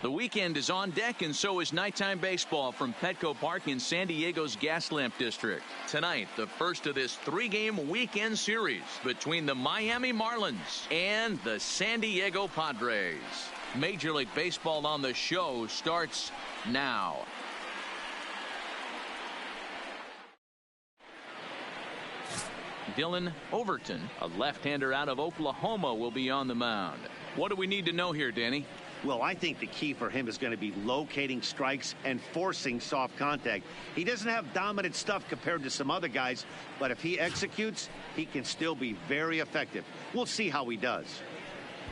The weekend is on deck, and so is nighttime baseball from Petco Park in San Diego's Gaslamp District. Tonight, the first of this 3-game weekend series between the Miami Marlins and the San Diego Padres. Major League Baseball on the Show starts now. Dylan Overton, a left-hander out of Oklahoma, will be on the mound. What do we need to know here, Danny? Well, I think the key for him is going to be locating strikes and forcing soft contact. He doesn't have dominant stuff compared to some other guys, but if he executes, he can still be very effective. We'll see how he does.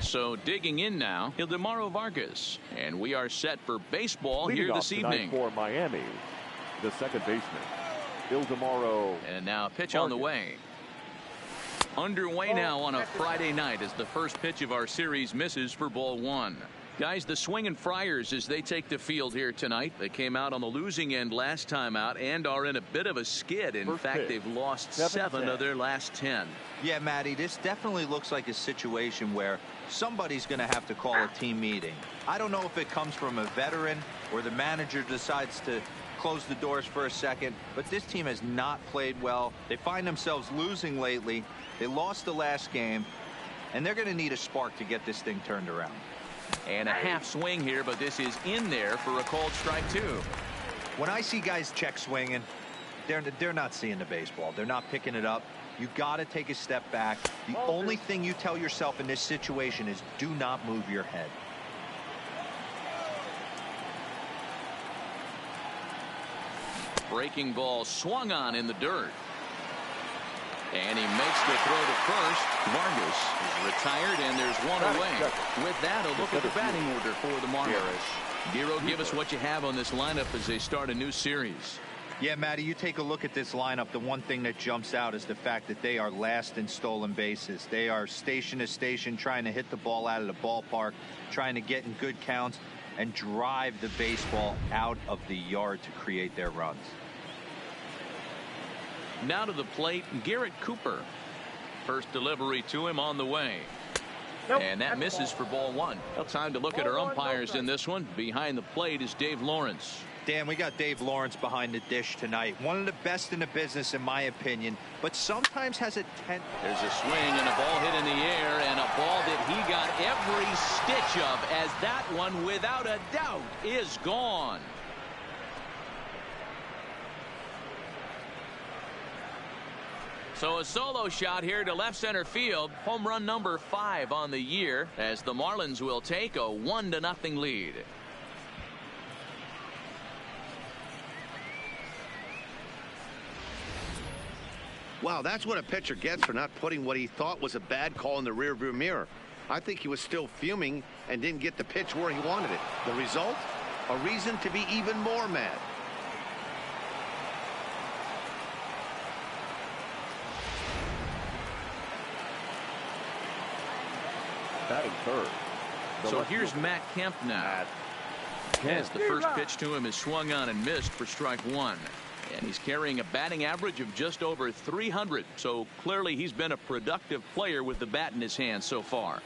So digging in now, Ildemaro Vargas, and we are set for baseball here this evening. For Miami, the second baseman, Ildemaro. And now a pitch on the way. Underway now on a Friday night as the first pitch of our series misses for ball one. Guys, the Swinging Friars as they take the field here tonight. They came out on the losing end last time out and are in a bit of a skid. In fact, they've lost 7 of their last 10. Yeah, Matty, this definitely looks like a situation where somebody's going to have to call a team meeting. I don't know if it comes from a veteran or the manager decides to close the doors for a second, but this team has not played well. They find themselves losing lately. They lost the last game, and they're going to need a spark to get this thing turned around. And a half swing here, but this is in there for a called strike two. When I see guys check swinging, they're not seeing the baseball. They're not picking it up. You got to take a step back. The only thing you tell yourself in this situation is do not move your head. Breaking ball swung on in the dirt. And he makes the throw to first. Vargas is retired, and there's one away. With that, a look at the batting order for the Marlins. Giro, give us what you have on this lineup as they start a new series. Yeah, Matty, you take a look at this lineup. The one thing that jumps out is the fact that they are last in stolen bases. They are station to station trying to hit the ball out of the ballpark, trying to get in good counts and drive the baseball out of the yard to create their runs. Now to the plate, Garrett Cooper. First delivery to him on the way. And that misses for ball one. Well, time to look at our umpires in this one. Behind the plate is Dave Lawrence. Dan, we got Dave Lawrence behind the dish tonight. One of the best in the business, in my opinion, but sometimes has a tendency. There's a swing and a ball hit in the air, and a ball that he got every stitch of, as that one, without a doubt, is gone. So a solo shot here to left center field. Home run number 5 on the year, as the Marlins will take a 1-0 lead. Wow, that's what a pitcher gets for not putting what he thought was a bad call in the rearview mirror. I think he was still fuming and didn't get the pitch where he wanted it. The result? A reason to be even more mad. Batting third. So here's Matt Kemp now. As the first pitch to him is swung on and missed for strike one. And he's carrying a batting average of just over 300. So clearly he's been a productive player with the bat in his hand so far.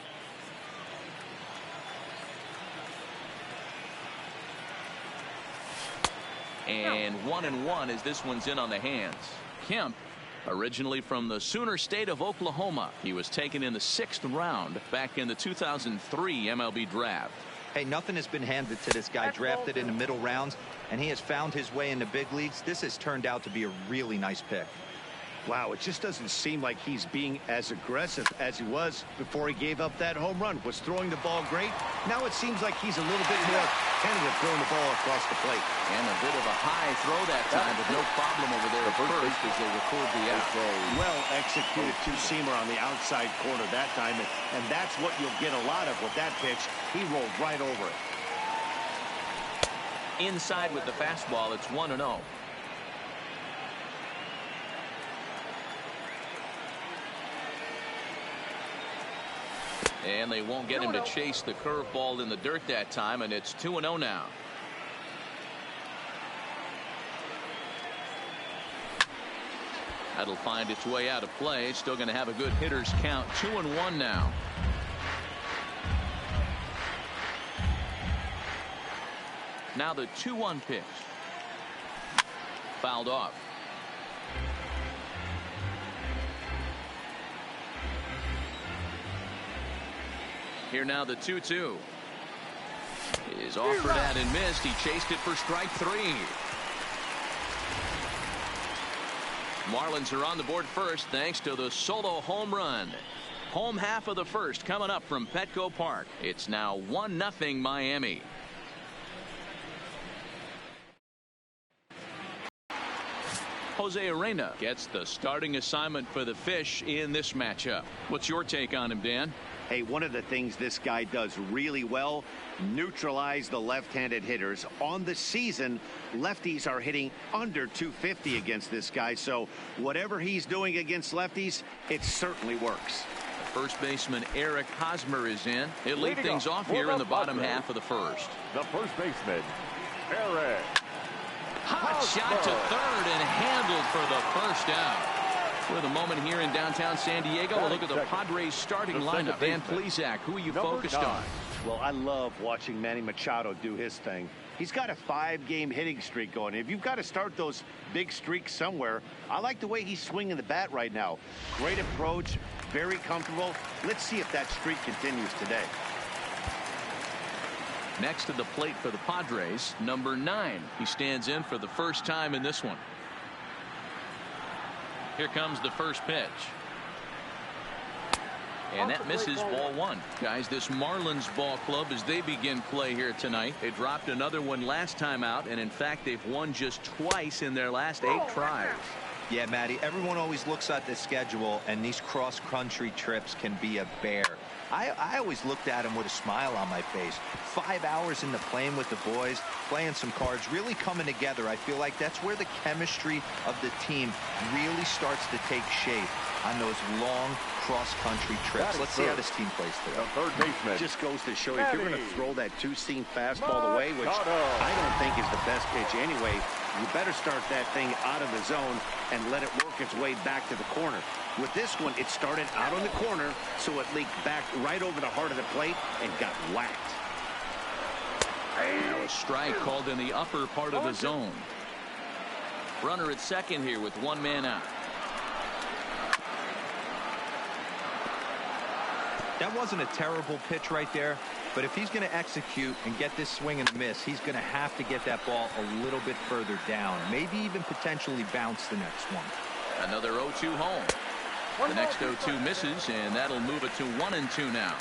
And 1-1 as this one's in on the hands. Kemp, originally from the Sooner State of Oklahoma. He was taken in the 6th round back in the 2003 MLB draft. Hey, nothing has been handed to this guy, drafted in the middle rounds, and he has found his way in the big leagues. This has turned out to be a really nice pick. Wow, it just doesn't seem like he's being as aggressive as he was before he gave up that home run. Was throwing the ball great. Now it seems like he's a little bit more tentative throwing the ball across the plate. And a bit of a high throw that time, but no problem over there at first as they record the out. Well executed two-seamer on the outside corner that time, and that's what you'll get a lot of with that pitch. He rolled right over it. Inside with the fastball, it's 1-0. And they won't get him to chase the curveball in the dirt that time, and it's 2-0 now. That'll find its way out of play. Still going to have a good hitter's count. 2-1 now. Now the 2-1 pitch. Fouled off. Here now the 2-2. Is offered at and missed. He chased it for strike 3. Marlins are on the board first thanks to the solo home run. Home half of the first coming up from Petco Park. It's now 1-0 Miami. Jose Arena gets the starting assignment for the Fish in this matchup. What's your take on him, Dan? Hey, one of the things this guy does really well, neutralize the left-handed hitters. On the season, lefties are hitting under 250 against this guy, so whatever he's doing against lefties, it certainly works. First baseman Eric Hosmer is in. He'll lead things off here in the bottom half of the first. The first baseman, Eric. Hot shot to third and handled for the first out. With a moment here in downtown San Diego, a look at the Padres starting lineup. Dan Plesac, who are you focused on? Well, I love watching Manny Machado do his thing. He's got a 5-game hitting streak going. If you've got to start those big streaks somewhere, I like the way he's swinging the bat right now. Great approach, very comfortable. Let's see if that streak continues today. Next to the plate for the Padres, number 9. He stands in for the first time in this one. Here comes the first pitch. And that misses, ball 1. Guys, this Marlins ball club, as they begin play here tonight, they dropped another one last time out, and in fact they've won just twice in their last 8 tries. Yeah, Matty, everyone always looks at the schedule, and these cross-country trips can be a bear. I always looked at him with a smile on my face. 5 hours into playing with the boys, playing some cards, really coming together. I feel like that's where the chemistry of the team really starts to take shape on those long cross-country trips. Let's see how this team plays today. The third baseman. Just goes to show you, if you're going to throw that 2-seam fastball away, which I don't think is the best pitch anyway, you better start that thing out of the zone and let it work its way back to the corner. With this one, it started out on the corner, so it leaked back right over the heart of the plate and got whacked. Now a strike called in the upper part of the zone. Runner at second here with 1 man out. That wasn't a terrible pitch right there, but if he's going to execute and get this swing and a miss, he's going to have to get that ball a little bit further down, maybe even potentially bounce the next one. Another 0-2 home. The next 0-2 misses, and that'll move it to 1-2 now.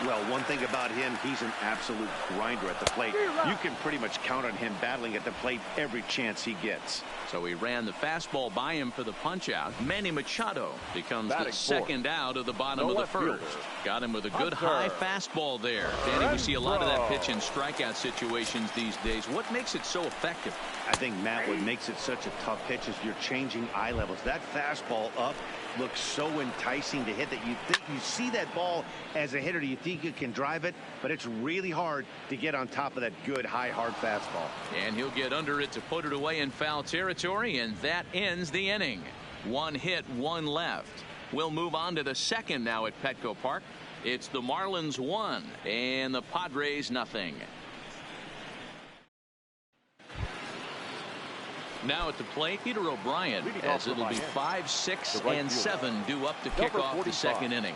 Well, one thing about him, he's an absolute grinder at the plate. You can pretty much count on him battling at the plate every chance he gets. So he ran the fastball by him for the punch out. Manny Machado becomes the second out of the bottom of the first. Got him with a good high fastball there. Danny, we see a lot of that pitch in strikeout situations these days. What makes it so effective? I think, Matt, what makes it such a tough pitch is you're changing eye levels. That fastball up looks so enticing to hit that you think you see that ball as a hitter, you think you can drive it, but it's really hard to get on top of that good high hard fastball. And he'll get under it to put it away in foul territory, and that ends the inning. 1 hit, 1 left. We'll move on to the second now at Petco Park. It's the Marlins 1 and the Padres nothing. Now at the plate, Peter O'Brien, as it'll be 5, 6, and 7 due up to kick off the second inning.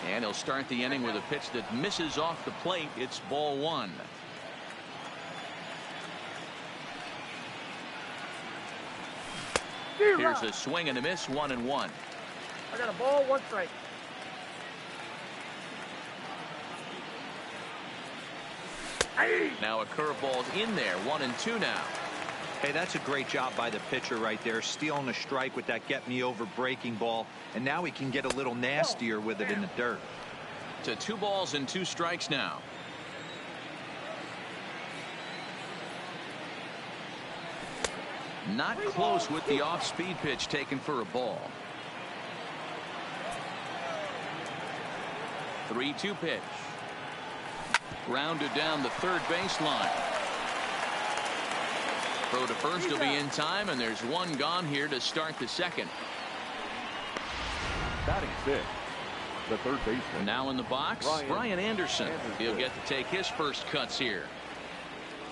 And he'll start the inning with a pitch that misses off the plate. It's ball 1. Here's a swing and a miss, 1-1. I got a ball, 1 strike. Now a curveball's in there, 1-2 now. Hey, that's a great job by the pitcher right there, stealing a strike with that get-me-over breaking ball, and now he can get a little nastier with it in the dirt. To 2 balls and 2 strikes now. Not close with the off-speed pitch taken for a ball. 3-2 pitch. Grounded down the third baseline. Throw to first will be in time, and there's 1 gone here to start the second. Batting 5th, the third baseman. Now in the box, Brian Anderson. He'll get to take his first cuts here.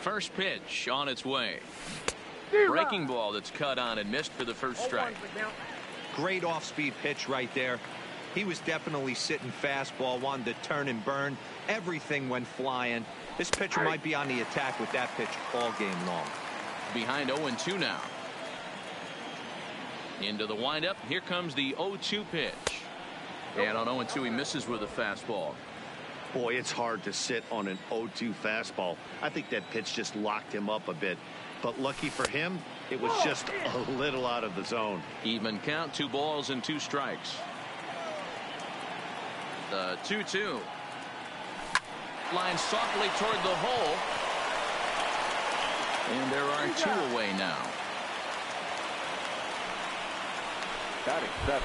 First pitch on its way. Breaking ball that's cut on and missed for the first strike. Great off-speed pitch right there. He was definitely sitting fastball, wanted to turn and burn. Everything went flying. This pitcher might be on the attack with that pitch all game long. Behind 0-2 now. Into the windup. Here comes the 0-2 pitch. And on 0-2 he misses with a fastball. Boy, it's hard to sit on an 0-2 fastball. I think that pitch just locked him up a bit. But lucky for him, it was just a little out of the zone. Even count, 2 balls and 2 strikes. The 2-2. Line softly toward the hole. And there are 2 away now. Batting 7.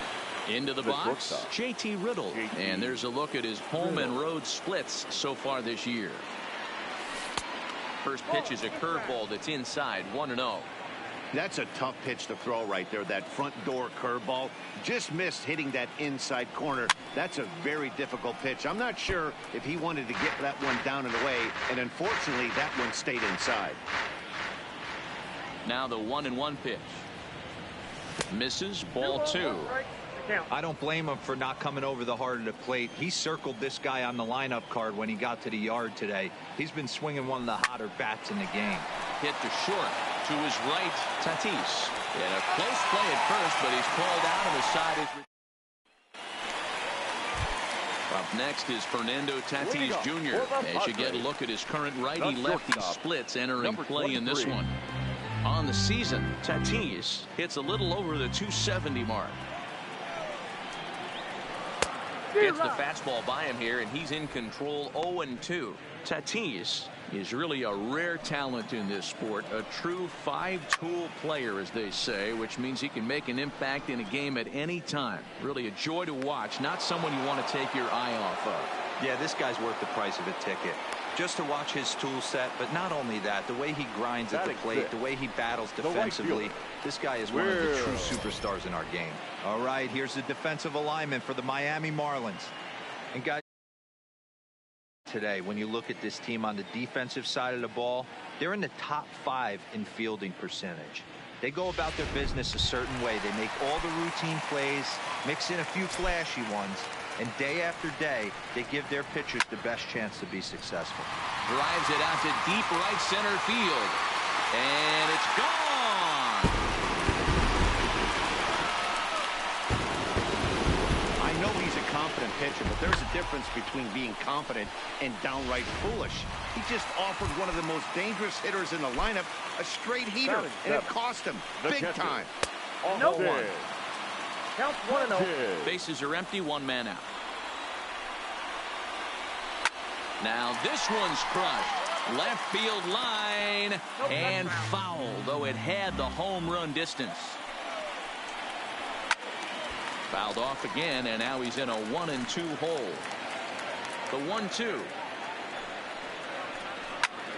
Into the box, JT Riddle. And there's a look at his home and road splits so far this year. First pitch is a curveball that's inside, 1-0. That's a tough pitch to throw right there. That front door curveball just missed hitting that inside corner. That's a very difficult pitch. I'm not sure if he wanted to get that one down and away, and unfortunately that one stayed inside. Now the 1-1 pitch. Misses, ball 2. I don't blame him for not coming over the heart of the plate. He circled this guy on the lineup card when he got to the yard today. He's been swinging one of the hotter bats in the game. Hit to short. To his right, Tatis. And a close play at first, but he's called out on the side. Up next is Fernando Tatis Jr. As you get a look at his current righty-lefty splits entering play in this one. On the season, Tatis hits a little over the 270 mark. Gets the fastball by him here, and he's in control. 0-2. Tatis is really a rare talent in this sport, a true 5-tool player, as they say, which means he can make an impact in a game at any time. Really a joy to watch, not someone you want to take your eye off of. Yeah, this guy's worth the price of a ticket. Just to watch his tool set, but not only that, the way he grinds at the plate, the way he battles defensively, this guy is one of the true superstars in our game. All right, here's the defensive alignment for the Miami Marlins. And guys, today, when you look at this team on the defensive side of the ball, they're in the top 5 in fielding percentage. They go about their business a certain way. They make all the routine plays, mix in a few flashy ones, and day after day, they give their pitchers the best chance to be successful. Drives it out to deep right center field. And it's gone! I know he's a confident pitcher, but there's a difference between being confident and downright foolish. He just offered one of the most dangerous hitters in the lineup a straight heater, and it cost him big time. No one. Counts 1-0. Bases are empty, 1 man out. Now this one's crushed. Left field line and foul, though it had the home run distance. Fouled off again, and now he's in a 1-2 hole. The 1-2.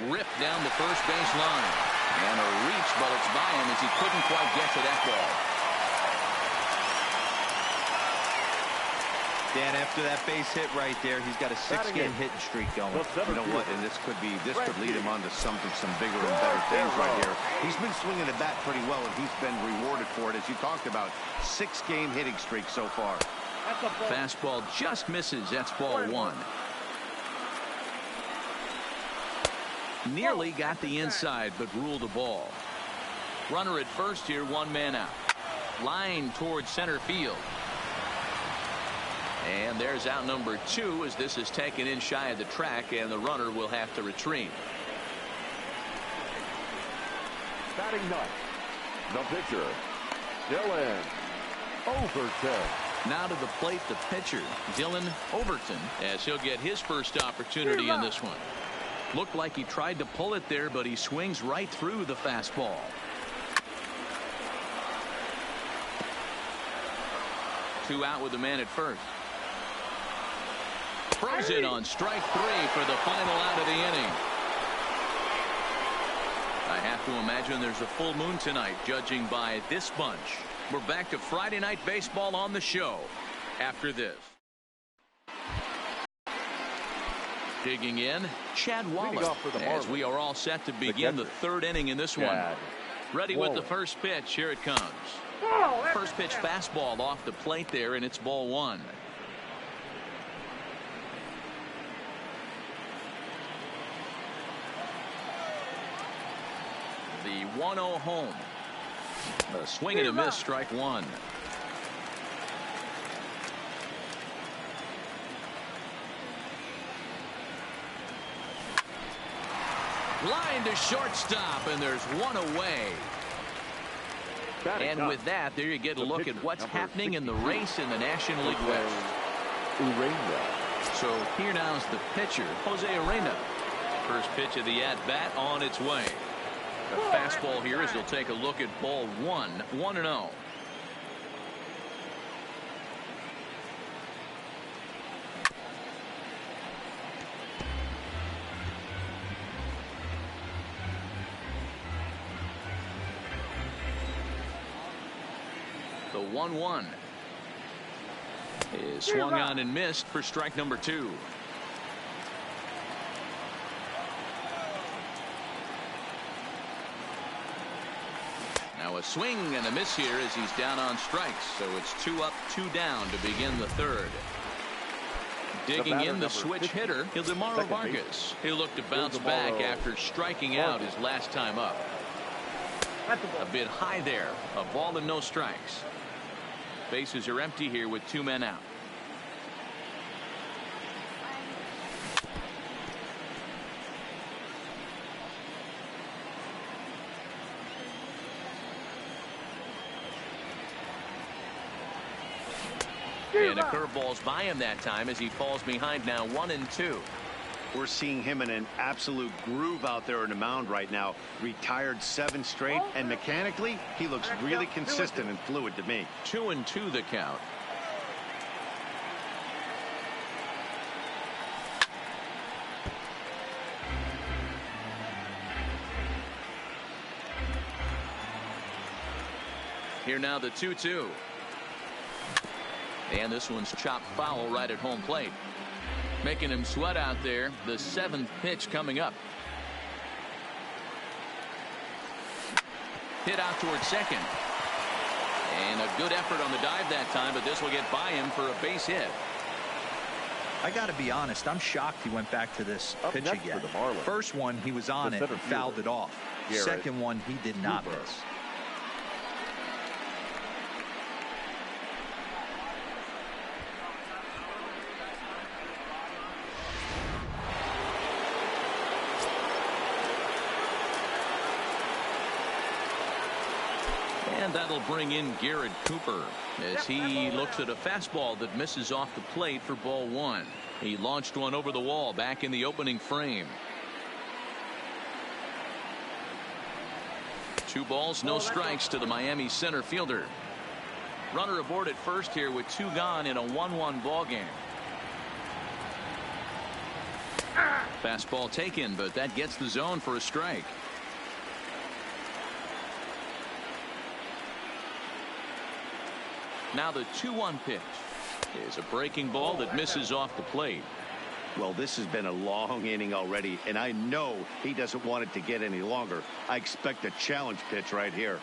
Ripped down the first base line. And a reach, but it's by him as he couldn't quite get to that ball. Dan, after that base hit right there, he's got a 6-game hitting streak going. You know what? And this could lead him on to some bigger and better things right here. He's been swinging the bat pretty well, and he's been rewarded for it, as you talked about. 6-game hitting streak so far. Fastball just misses. That's ball 1. Nearly got the inside, but ruled the ball. Runner at first here, 1 man out. Line towards center field. And there's out number 2 as this is taken in shy of the track, and the runner will have to retreat. Batting 9. The pitcher, Dylan Overton. Now to the plate, the pitcher, Dylan Overton, as he'll get his first opportunity in this one. Looked like he tried to pull it there, but he swings right through the fastball. Two out with the man at first. Throws it on strike 3 for the final out of the inning. I have to imagine there's a full moon tonight, judging by this bunch. We're back to Friday Night Baseball on the show after this. Digging in, Chad Wallace, for the as Marlins, we are all set to begin the third inning in this one. Ready with the first pitch. Here it comes. First pitch fastball off the plate there, and it's ball one. The 1-0 home. A swing and a miss, strike one. Line to shortstop, and there's one away. And with that, there you get a look at what's happening in the race in the National League West. So here now is the pitcher, Jose Urena. First pitch of the at-bat on its way. The fastball here as he'll take a look at ball one, 1-0. The 1-1 is swung on and missed for strike number two. Now a swing and a miss here as he's down on strikes. So it's 2 up, 2 down to begin the third. Digging in the switch hitter, Ildemaro Vargas. He'll look to bounce back after striking out his last time up. A bit high there. A ball and no strikes. Bases are empty here with 2 men out. And a curveball's by him that time as he falls behind now 1-2. We're seeing him in an absolute groove out there in the mound right now. Retired 7 straight, and mechanically, he looks really consistent and fluid to me. 2-2 the count. Here now the 2-2. And this one's chopped foul right at home plate. Making him sweat out there. The 7th pitch coming up. Hit out towards second. And a good effort on the dive that time, but this will get by him for a base hit. I got to be honest, I'm shocked he went back to this pitch again. First one, he was on it and fouled it off. Second one, he did not miss. And that'll bring in Garrett Cooper as he looks at a fastball that misses off the plate for ball one. He launched one over the wall back in the opening frame. 2 balls, no strikes to the Miami center fielder. Runner aboard at first here with 2 gone in a 1-1 ball game. Fastball taken, but that gets the zone for a strike. Now the 2-1 pitch is a breaking ball that misses off the plate. Well, this has been a long inning already, and I know he doesn't want it to get any longer. I expect a challenge pitch right here.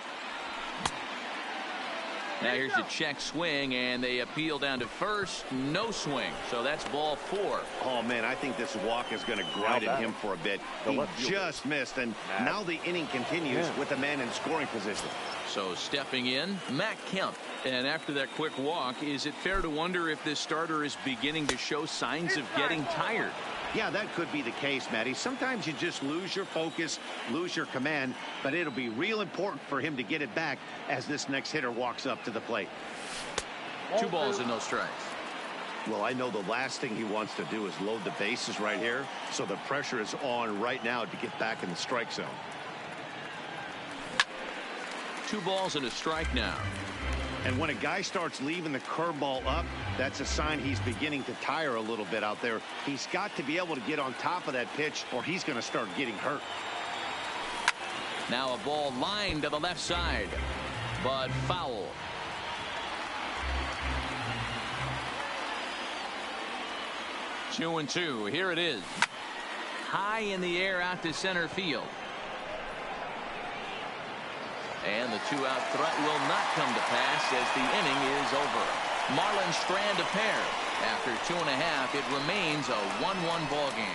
Now here's a check swing, and they appeal down to first. No swing, so that's ball 4. Oh, man, I think this walk is going to grind at him for a bit. He just missed, and now the inning continues with the man in scoring position. So stepping in, Matt Kemp. And after that quick walk, is it fair to wonder if this starter is beginning to show signs of getting tired? Yeah, that could be the case, Matty. Sometimes you just lose your focus, lose your command, but it'll be real important for him to get it back as this next hitter walks up to the plate. 2 balls and no strikes. Well, I know the last thing he wants to do is load the bases right here, so the pressure is on right now to get back in the strike zone. 2 balls and a strike now. And when a guy starts leaving the curveball up, that's a sign he's beginning to tire a little bit out there. He's got to be able to get on top of that pitch, or he's going to start getting hurt. Now a ball lined to the left side, but foul. Two and two. Here it is. high in the air out to center field. And the two-out threat will not come to pass as the inning is over. Marlins strand a pair. After 2.5, it remains a 1-1 ball game.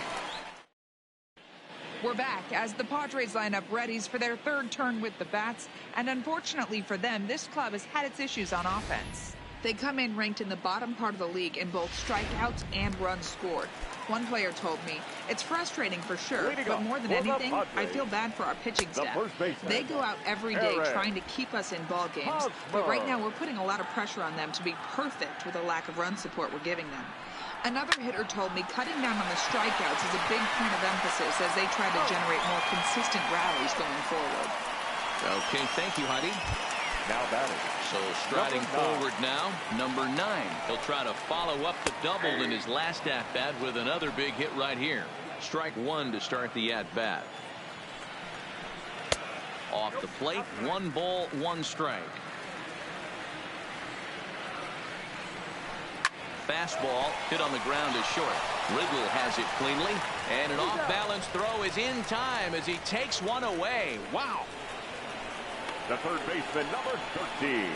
We're back as the Padres line up readies for their third turn with the bats. And unfortunately for them, this club has had its issues on offense. They come in ranked in the bottom part of the league in both strikeouts and runs scored. One player told me, it's frustrating for sure, but more than anything, I feel bad for our pitching staff. They go out every day trying to keep us in ball games, but right now we're putting a lot of pressure on them to be perfect with the lack of run support we're giving them. Another hitter told me cutting down on the strikeouts is a big point of emphasis as they try to generate more consistent rallies going forward. Okay, thank you, Heidi. Now batting. So striding forward now, number 9. He'll try to follow up the double in his last at-bat with another big hit right here. Strike 1 to start the at-bat. Off the plate, 1 ball, 1 strike. Fastball hit on the ground is short. Riggle has it cleanly, and an off-balance throw is in time as he takes one away. Wow. The third baseman, number 13,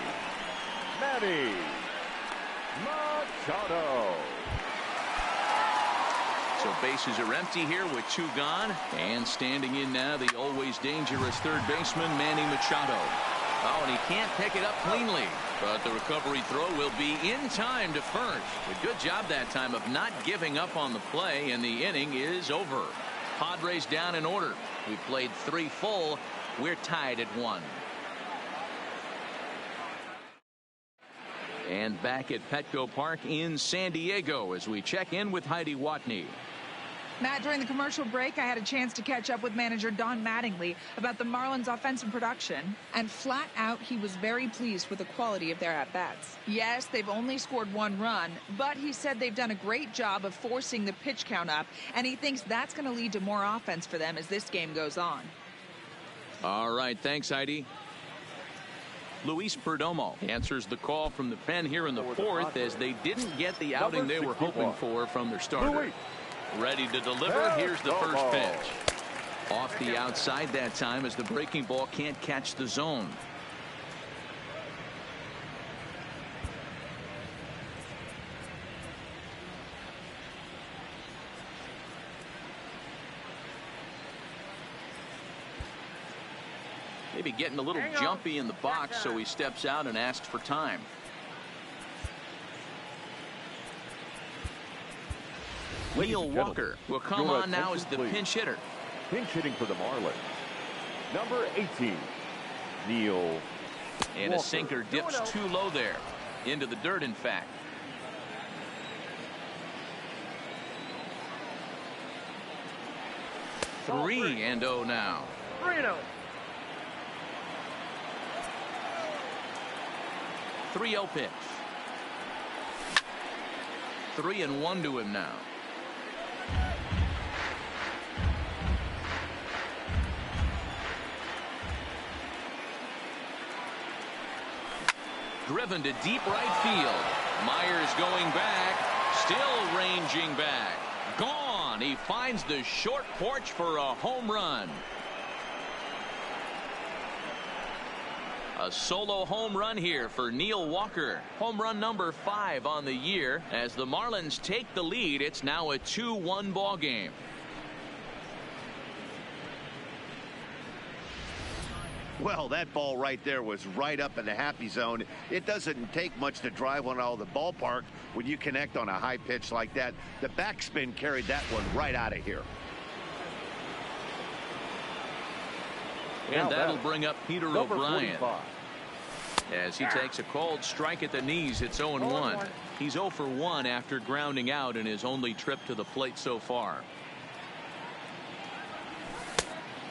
Manny Machado. So bases are empty here with 2 gone. And standing in now, the always dangerous third baseman, Manny Machado. Oh, and he can't pick it up cleanly. But the recovery throw will be in time to first. A good job that time of not giving up on the play, and the inning is over. Padres down in order. We played 3 full. We're tied at 1. And back at Petco Park in San Diego as we check in with Heidi Watney. Matt, during the commercial break, I had a chance to catch up with manager Don Mattingly about the Marlins' offensive production. And flat out, he was very pleased with the quality of their at-bats. Yes, they've only scored 1 run, but he said they've done a great job of forcing the pitch count up, and he thinks that's going to lead to more offense for them as this game goes on. All right, thanks, Heidi. Luis Perdomo answers the call from the pen here in the 4th as they didn't get the outing they were hoping for from their starter. Ready to deliver. Here's the first pitch. Off the outside that time as the breaking ball can't catch the zone. Maybe getting a little jumpy in the box, so he steps out and asks for time. Neil Walker will come on now as the pinch hitter. Pinch hitting for the Marlins, number 18, Neil And Walker. a sinker dips too low there. Into the dirt, in fact. Three and 0 now. 3-0. 3-0 pitch. 3-1 to him now. Driven to deep right field. Myers going back. Still ranging back. Gone. He finds the short porch for a home run. A solo home run here for Neil Walker. Home run number 5 on the year. As the Marlins take the lead, it's now a 2-1 ball game. Well, that ball right there was right up in the happy zone. It doesn't take much to drive one out of the ballpark when you connect on a high pitch like that. The backspin carried that one right out of here. And that'll bring up Peter O'Brien. 45. As he takes a cold strike at the knees, it's 0-1. He's 0 for 1 after grounding out in his only trip to the plate so far.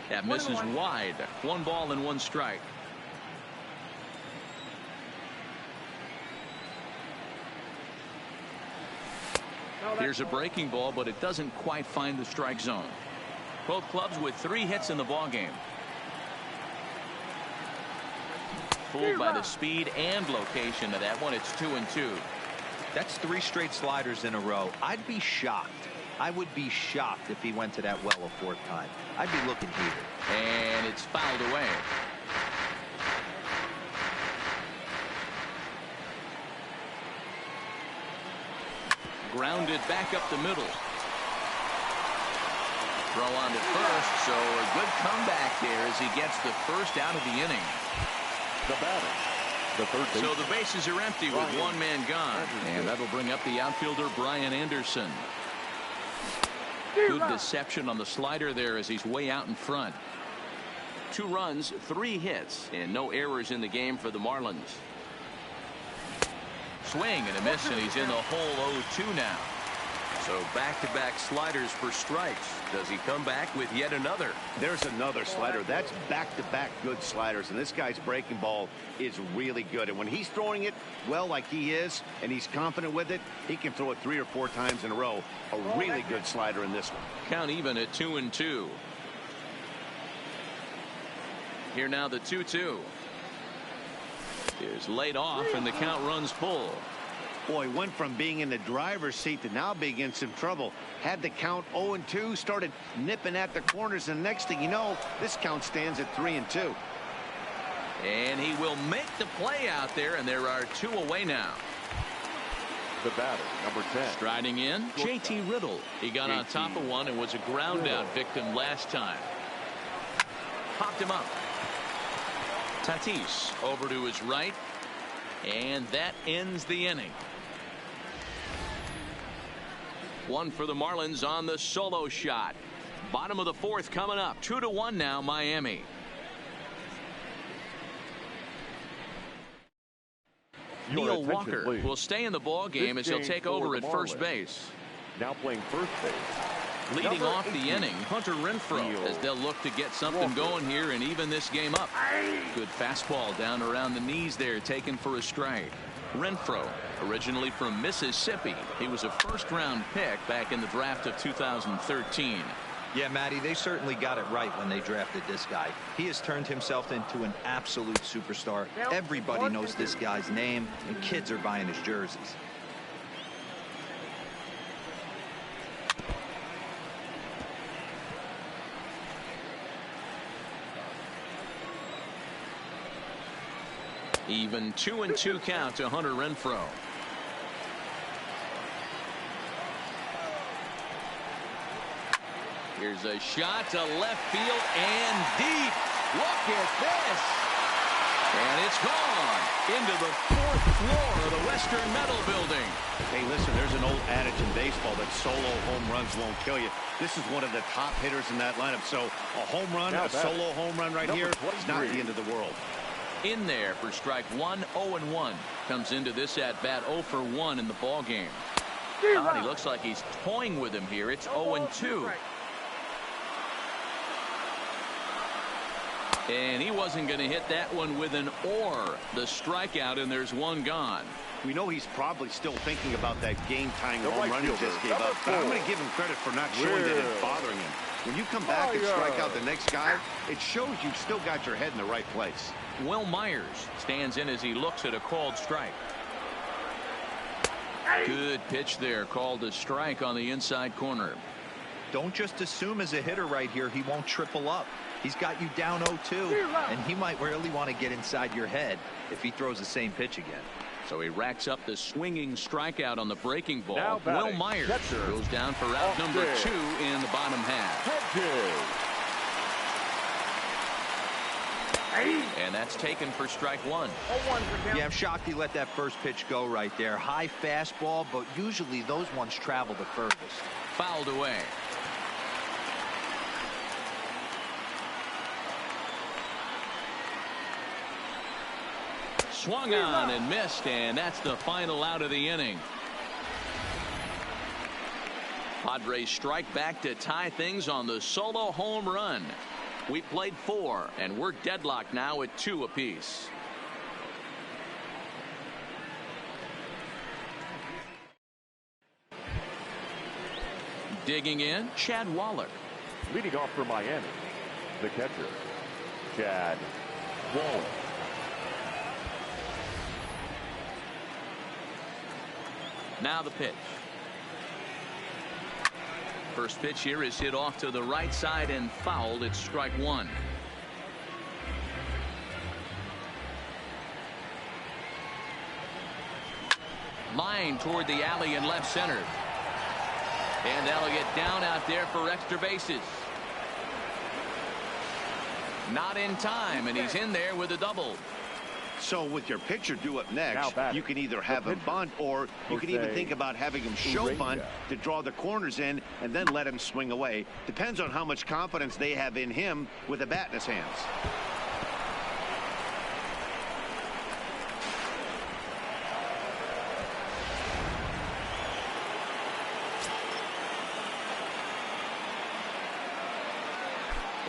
That misses wide. 1 ball and 1 strike. Here's a breaking ball, but it doesn't quite find the strike zone. Both clubs with 3 hits in the ball game. Fooled by the speed and location of that one. It's 2-2. That's 3 straight sliders in a row. I'd be shocked I would be shocked if he went to that well a fourth time. I'd be looking here. And it's fouled away. Grounded back up the middle. Throw on to first, so a good comeback there as he gets the first out of the inning. The batter, the third baseman. So the bases are empty with one man gone. And that'll bring up the outfielder Brian Anderson. Good deception on the slider there as he's way out in front. 2 runs, 3 hits, and no errors in the game for the Marlins. Swing and a miss, and he's in the hole 0-2 now. So back-to-back sliders for strikes. Does he come back with yet another? There's another slider. That's back-to-back good sliders, and this guy's breaking ball is really good. And when he's throwing it well like he is, and he's confident with it, he can throw it 3 or 4 times in a row. A really good slider in this one. Count even at 2-2. Here now the 2-2. Is laid off, and the count runs full. Boy, went from being in the driver's seat to now being in some trouble. Had the count 0-2, started nipping at the corners, and next thing you know, this count stands at 3-2. And he will make the play out there, and there are 2 away now. The batter, number 10. Striding in, J.T. Riddle. He got on top of one and was a ground out victim last time. Popped him up. Tatis over to his right, and that ends the inning. 1 for the Marlins on the solo shot. Bottom of the 4th coming up. 2-1 now, Miami. Neil Walker will stay in the ball game as he'll take over at first base. Now playing first base. Leading off the inning, Hunter Renfroe, as they'll look to get something going here and even this game up. Good fastball down around the knees there, taken for a strike. Renfroe, originally from Mississippi. He was a first-round pick back in the draft of 2013. Yeah, Matty, they certainly got it right when they drafted this guy. He has turned himself into an absolute superstar. Everybody knows this guy's name, and kids are buying his jerseys. Even 2-2 count to Hunter Renfroe. Here's a shot to left field and deep. Look at this. And it's gone into the 4th floor of the Western Metal Building. Hey, listen, there's an old adage in baseball that solo home runs won't kill you. This is one of the top hitters in that lineup. So a home run, a solo home run right here is not the end of the world. In there for strike 1, 0-1. Comes into this at bat 0 for 1 in the ball game. He looks like he's toying with him here. It's 0-2. And he wasn't going to hit that one with an or. The strikeout, and there's one gone. We know he's probably still thinking about that game-tying home run he just gave up. But I'm going to give him credit for not showing that it's bothering him. When you come back and strike out the next guy, it shows you've still got your head in the right place. Will Myers stands in as he looks at a called strike. Good pitch there, called a strike on the inside corner. Don't just assume as a hitter right here he won't triple up. He's got you down 0-2, and he might really want to get inside your head if he throws the same pitch again. So he racks up the swinging strikeout on the breaking ball. Now Will Myers goes down for out number 2 in the bottom half. And that's taken for strike 1. Yeah, I'm shocked he let that first pitch go right there. High fastball, but usually those ones travel the furthest. Fouled away. Swung on and missed, and that's the final out of the inning. Padres strike back to tie things on the solo home run. We played 4, and we're deadlocked now at 2 apiece. Digging in, Chad Waller. Leading off for Miami, the catcher, Chad Waller. Now the pitch. First pitch here is hit off to the right side and fouled. It's strike one. Line toward the alley in left center. And that'll get down out there for extra bases. Not in time, and he's in there with a double. So with your pitcher due up next, you can either have him bunt, or you can even think about having him show bunt to draw the corners in and then let him swing away. Depends on how much confidence they have in him with a bat in his hands.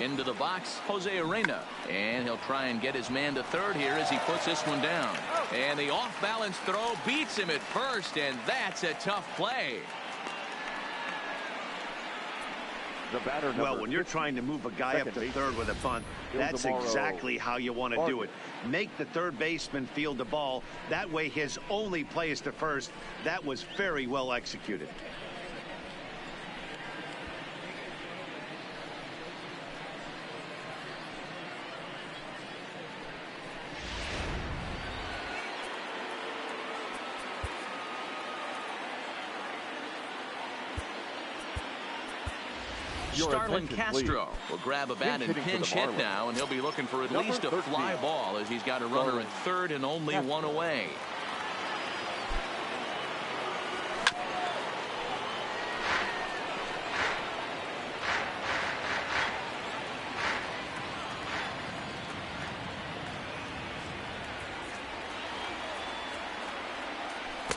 Into the box, Jose Arena, and he'll try and get his man to third here as he puts this one down. And the off-balance throw beats him at first, and that's a tough play. Well, when you're trying to move a guy up to third with a bunt, that's exactly how you want to do it. Make the third baseman field the ball. That way his only play is to first. That was very well executed. Starlin Castro will grab a bat and pinch hit now, and he'll be looking for at least a fly ball as he's got a runner at third and only one away.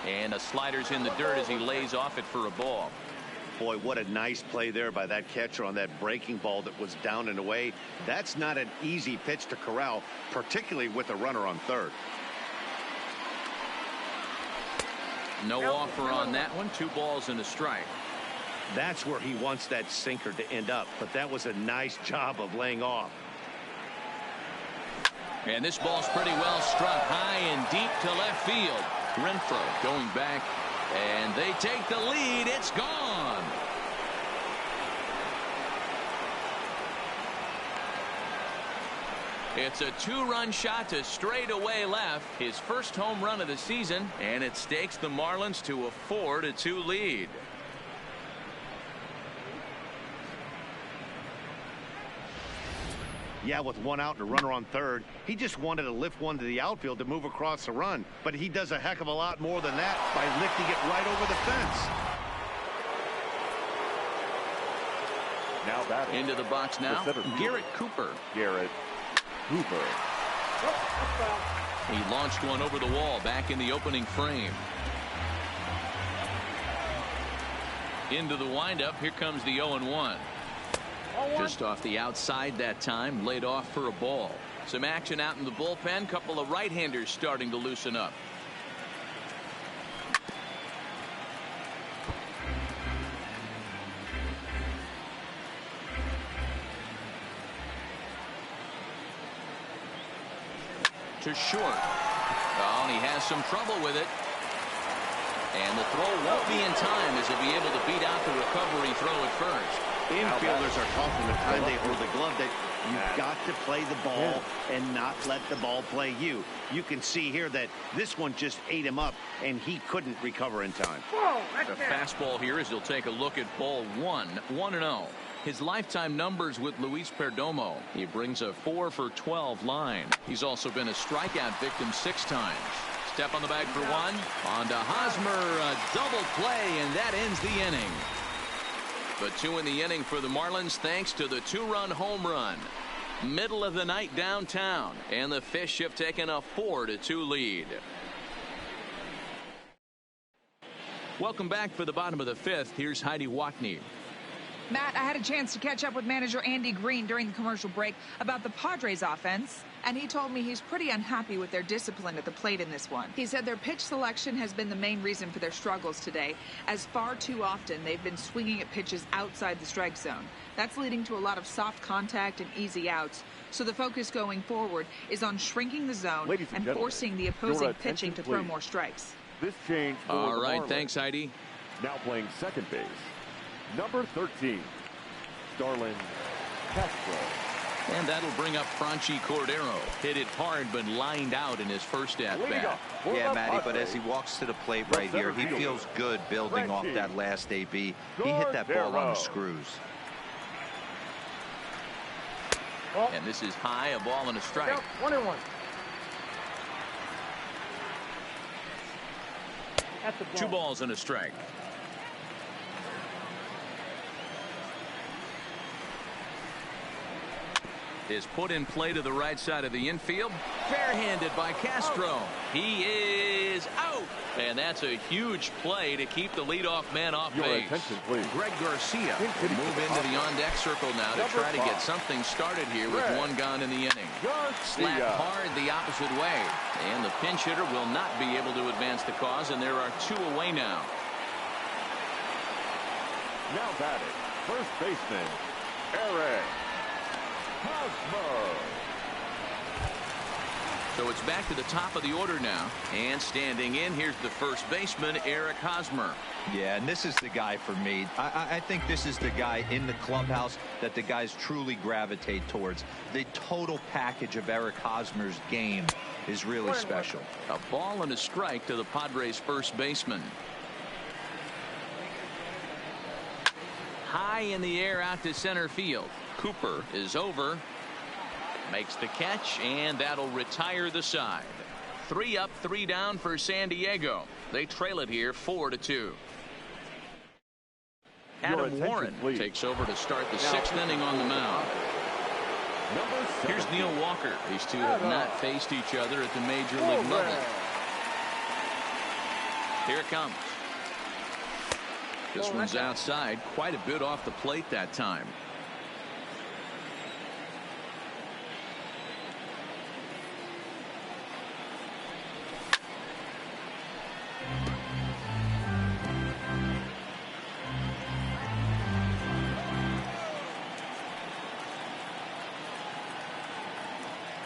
And a slider's in the dirt as he lays off it for a ball. Boy, what a nice play there by that catcher on that breaking ball that was down and away. That's not an easy pitch to corral, particularly with a runner on third. No offer on that one. 2 balls and a strike. That's where he wants that sinker to end up, but that was a nice job of laying off. And this ball's pretty well struck high and deep to left field. Renfroe going back, and they take the lead. It's gone. It's a 2-run shot to straightaway left, his first home run of the season, and it stakes the Marlins to a 4-2 lead. Yeah, with 1 out and a runner on third, he just wanted to lift one to the outfield to move across the run. But he does a heck of a lot more than that by lifting it right over the fence. Now batting. Into the box now, Garrett Cooper. Garrett Cooper. He launched one over the wall back in the opening frame. Into the windup, here comes the 0-1. Just off the outside that time, laid off for a ball. Some action out in the bullpen. Couple of right-handers starting to loosen up. To short. Oh, and he has some trouble with it. And the throw won't be in time as he'll be able to beat out the recovery throw at first. Infielders are taught from the time they hold the glove that you've got to play the ball and not let the ball play you. You can see here that this one just ate him up, and he couldn't recover in time. The fastball here as he'll take a look at ball 1, 1-0. His lifetime numbers with Luis Perdomo. He brings a 4-for-12 line. He's also been a strikeout victim 6 times. Step on the bag for 1. On to Hosmer, a double play, and that ends the inning. But 2 in the inning for the Marlins thanks to the 2-run home run. Middle of the night downtown, and the Fish have taken a 4-2 lead. Welcome back for the bottom of the 5th. Here's Heidi Wackney. Matt, I had a chance to catch up with manager Andy Green during the commercial break about the Padres offense, and he told me he's pretty unhappy with their discipline at the plate in this one. He said their pitch selection has been the main reason for their struggles today, as far too often they've been swinging at pitches outside the strike zone. That's leading to a lot of soft contact and easy outs, so the focus going forward is on shrinking the zone and forcing the opposing pitching to throw more strikes. This change. All right, thanks, Heidi. Now playing second base. Number 13, Starlin Castro. And that'll bring up Franchi Cordero. Hit it hard, but lined out in his first at-bat. Yeah, Matty, but as he walks to the plate right here, he feels good building off that last AB. He hit that ball on the screws. And this is high, a ball and a strike. 1-1. Two balls and a strike. Is put in play to the right side of the infield. Barehanded by Castro. He is out. And that's a huge play to keep the leadoff man off base. Attention, please. Greg Garcia will move into the on-deck circle now to try to get something started here with one gone in the inning. Slapped hard the opposite way. And the pinch hitter will not be able to advance the cause, and there are two away now. Now batting, first baseman, Eric. So it's back to the top of the order now. And standing in, here's the first baseman, Eric Hosmer. Yeah, and this is the guy for me. I think this is the guy in the clubhouse that the guys truly gravitate towards. The total package of Eric Hosmer's game is really special. A ball and a strike to the Padres' first baseman. High in the air out to center field. Cooper is over, makes the catch, and that'll retire the side. 3 up, 3 down for San Diego. They trail it here 4-2. Adam Warren takes over to start the 6th inning on the mound. Here's Neil Walker. These two have not faced each other at the major league level. Here it comes. This one's outside, quite a bit off the plate that time.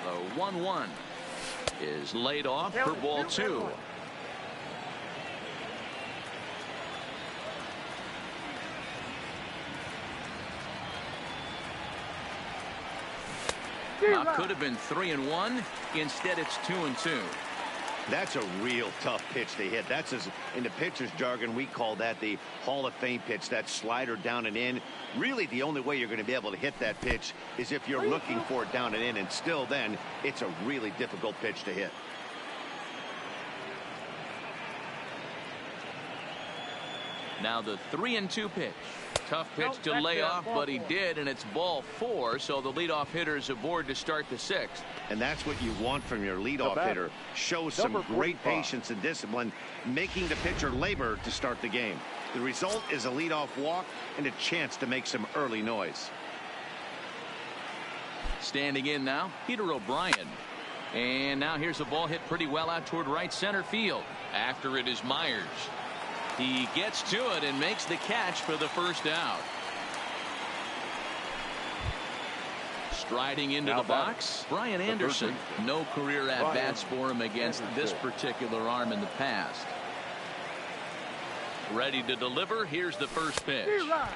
The 1-1 is laid off for ball 2. Could have been 3-1. Instead, it's 2-2. That's a real tough pitch to hit. That's, as in the pitcher's jargon, we call that the Hall of Fame pitch. That slider down and in. Really, the only way you're going to be able to hit that pitch is if you're looking for it down and in. And still then, it's a really difficult pitch to hit. Now the 3-2 pitch. Tough pitch to lay off, but he did, and it's ball 4, so the leadoff hitter is aboard to start the 6th. And that's what you want from your leadoff hitter. Show some great patience and discipline, making the pitcher labor to start the game. The result is a leadoff walk and a chance to make some early noise. Standing in now, Peter O'Brien. And now here's a ball hit pretty well out toward right center field. After it is Myers. He gets to it and makes the catch for the first out. Striding into the box, Brian Anderson. No career at-bats for him against this particular arm in the past. Ready to deliver. Here's the first pitch.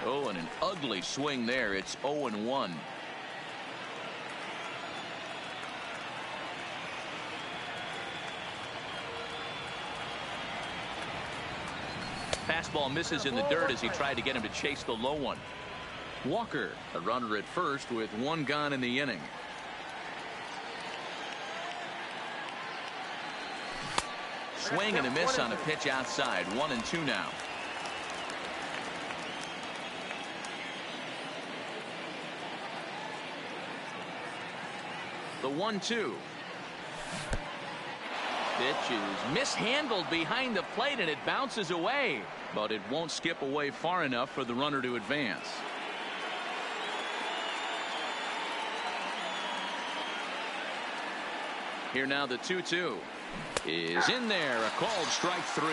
Oh, and an ugly swing there. It's 0-1. Fastball misses in the dirt as he tried to get him to chase the low one. Walker, a runner at first with 1 gone in the inning. Swing and a miss on a pitch outside. 1-2 now. The 1-2. Pitch is mishandled behind the plate and it bounces away, but it won't skip away far enough for the runner to advance. Here now the 2-2 is in there. A called strike 3.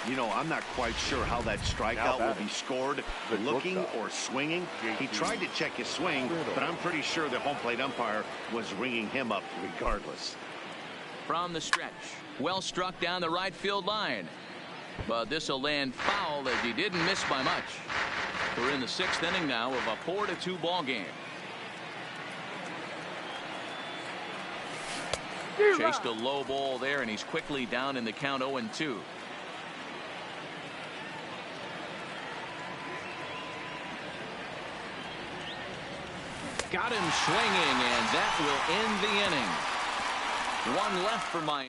You know, I'm not quite sure how that strikeout will be scored, looking or swinging. He tried to check his swing, but I'm pretty sure the home plate umpire was ringing him up regardless. From the stretch, well struck down the right field line. But this will land foul as he didn't miss by much. We're in the 6th inning now of a 4-2 ball game. Chased a low ball there, and he's quickly down in the count 0-2. Got him swinging, and that will end the inning. One left for Miami.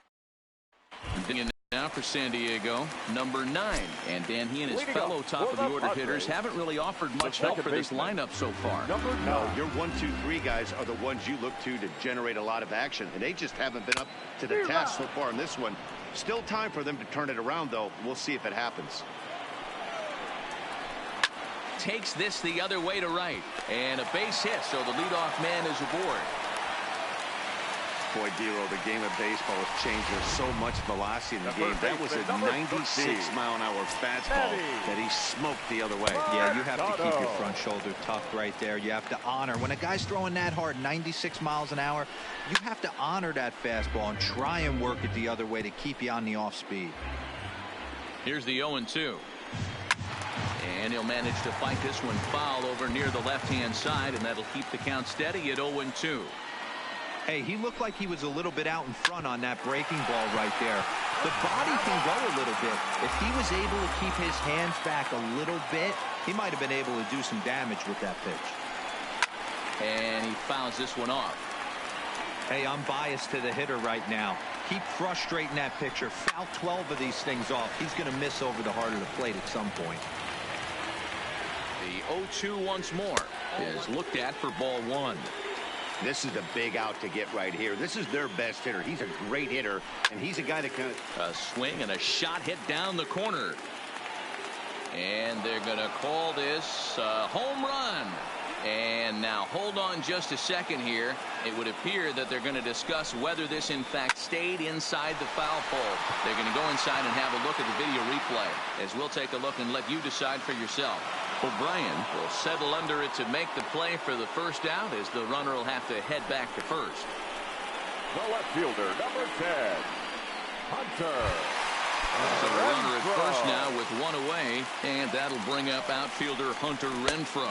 Now for San Diego, number 9. And Dan, he and his fellow top of the order hitters haven't really offered much help for this lineup so far. No, your 1, 2, 3 guys are the ones you look to generate a lot of action, and they just haven't been up to the task so far in this one. Still time for them to turn it around, though. We'll see if it happens. Takes this the other way to right, and a base hit, so the leadoff man is aboard. Boy, Dero, the game of baseball has changed. There's so much velocity in the game. That was a 96-mile-an-hour fastball that he smoked the other way. Yeah, you have to keep your front shoulder tucked right there. You have to honor. When a guy's throwing that hard, 96 miles an hour, you have to honor that fastball and try and work it the other way to keep you on the off speed. Here's the 0-2. And he'll manage to fight this one foul over near the left-hand side, and that'll keep the count steady at 0-2. Hey, he looked like he was a little bit out in front on that breaking ball right there. The body can go a little bit. If he was able to keep his hands back a little bit, he might have been able to do some damage with that pitch. And he fouls this one off. Hey, I'm biased to the hitter right now. Keep frustrating that pitcher. Foul 12 of these things off. He's going to miss over the heart of the plate at some point. The 0-2 once more is looked at for ball 1. This is a big out to get right here. This is their best hitter. He's a great hitter, and he's a guy that can... A swing and a shot hit down the corner. And they're going to call this a home run. And now hold on just a second here. It would appear that they're going to discuss whether this in fact stayed inside the foul pole. They're going to go inside and have a look at the video replay, as we'll take a look and let you decide for yourself. O'Brien will settle under it to make the play for the first out, as the runner will have to head back to first. The left fielder, number 10, Hunter. So the runner at first now with one away, and that'll bring up outfielder Hunter Renfroe.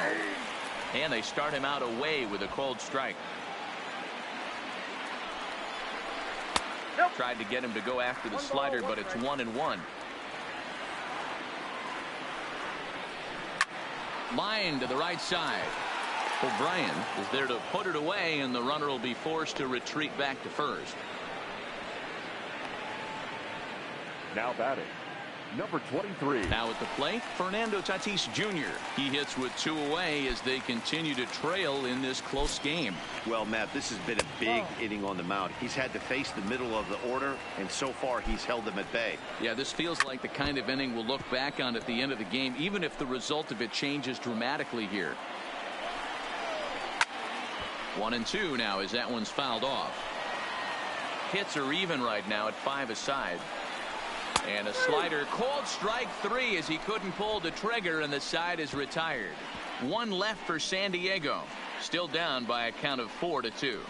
And they start him out away with a called strike. Tried to get him to go after the slider, but it's 1-1. Line to the right side. O'Brien is there to put it away, and the runner will be forced to retreat back to first. Now batting, number 23. Now at the plate, Fernando Tatis Jr. He hits with 2 away as they continue to trail in this close game. Well, Matt, this has been a big inning on the mound. He's had to face the middle of the order, and so far he's held them at bay. Yeah, this feels like the kind of inning we'll look back on at the end of the game, even if the result of it changes dramatically here. 1-2 now as that one's fouled off. Hits are even right now at 5 aside. And a slider, called strike 3 as he couldn't pull the trigger, and the side is retired. 1 left for San Diego. Still down by a count of 4-2.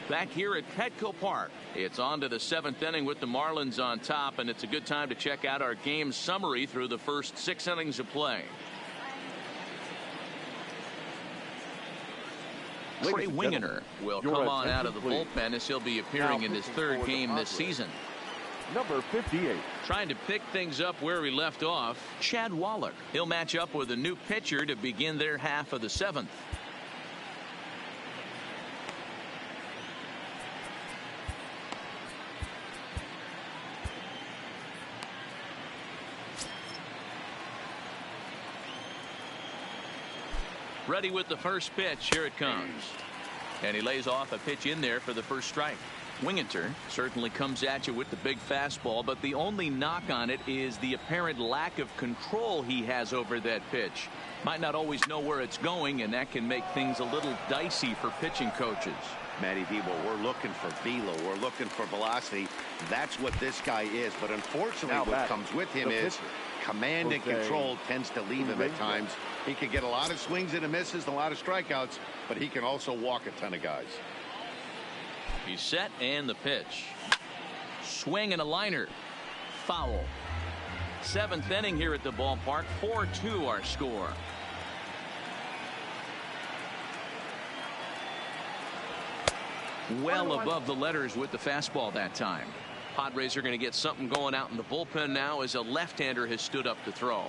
Back here at Petco Park, it's on to the 7th inning with the Marlins on top, and it's a good time to check out our game summary through the first 6 innings of play. Trey Wingener will come on out of the bullpen as he'll be appearing in his 3rd game this season. Number 58. Trying to pick things up where we left off, Chad Wallach. He'll match up with a new pitcher to begin their half of the 7th. Ready with the first pitch. Here it comes. And he lays off a pitch in there for the first strike. Wingeter certainly comes at you with the big fastball, but the only knock on it is the apparent lack of control he has over that pitch. Might not always know where it's going, and that can make things a little dicey for pitching coaches. Matty Debo, we're looking for velo. We're looking for velocity. That's what this guy is. But unfortunately, what comes with him is command and control tends to leave him at times. He can get a lot of swings and misses, a lot of strikeouts, but he can also walk a ton of guys. He's set and the pitch. Swing and a liner. Foul. 7th inning here at the ballpark. 4-2 our score. Well above the letters with the fastball that time. Padres are going to get something going out in the bullpen now as a left-hander has stood up to throw.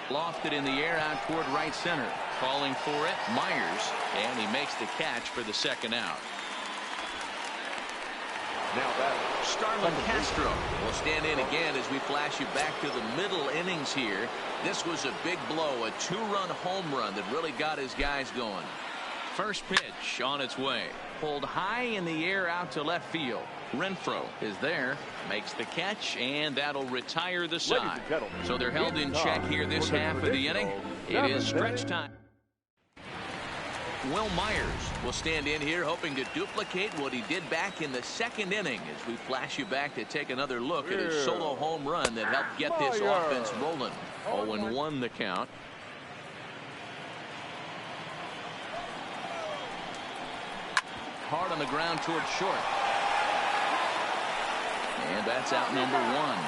Lofted in the air out toward right center. Calling for it, Myers, and he makes the catch for the 2nd out. Now that Starlin Castro will stand in again as we flash you back to the middle innings here. This was a big blow, a 2-run home run that really got his guys going. First pitch on its way. Pulled high in the air out to left field. Renfroe is there, makes the catch, and that'll retire the side. So they're held in check here this half of the inning. It is stretch time. Will Myers will stand in here hoping to duplicate what he did back in the 2nd inning as we flash you back to take another look at his solo home run that helped get this offense rolling. 0-1 the count. Hard on the ground towards short. And that's out number 1.